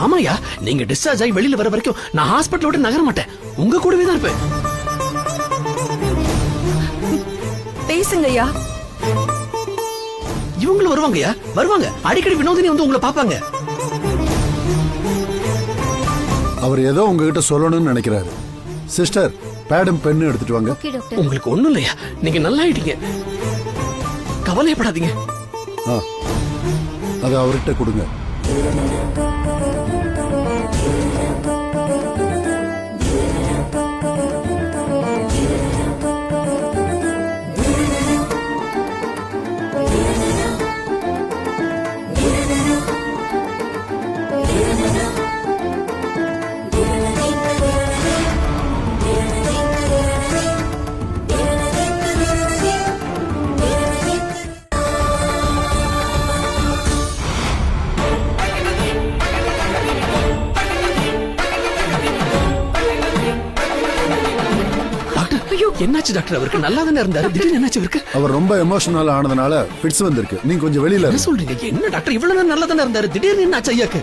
ஆமாயா, நீங்க டிஸ்சார்ஜ் ஆகி வெளியில வர வரைக்கும் நான் ஹாஸ்பிட்டல் விட்டு நகர மாட்டேன். உங்க கூடவே தான் இருப்பேன். பேசுங்கய்யா. இவங்களும் வருவாங்கயா, வருவாங்க. அடிக்கடி வினோதினி வந்து உங்களை பாப்பாங்க. அவர் ஏதோ உங்ககிட்ட சொல்லணும்னு நினைக்கிறாரு. சிஸ்டர், பேடும் பென்னு எடுத்துட்டு வாங்க. உங்களுக்கு ஒண்ணும் இல்லையா, நீங்க நல்லா ஆயிட்டீங்க, கவலைப்படாதீங்க. அதை அவர்கிட்ட கொடுங்க. என்னாச்சு டாக்டர்? அவருக்கு நல்லா தானே இருந்தாரு, திடீர்னு என்னாச்சு அவருக்கு? அவர் ரொம்ப எமோஷனல் ஆனதுனால ஃபிட்ஸ் வந்திருக்கு. நீங்க கொஞ்சம் வெளியில என்ன சொல்றீங்க? என்ன டாக்டர், இவ்வளவு நேரம் நல்லா தானே இருந்தாரு, திடீர்னு என்னாச்சு ஐயாக்கு?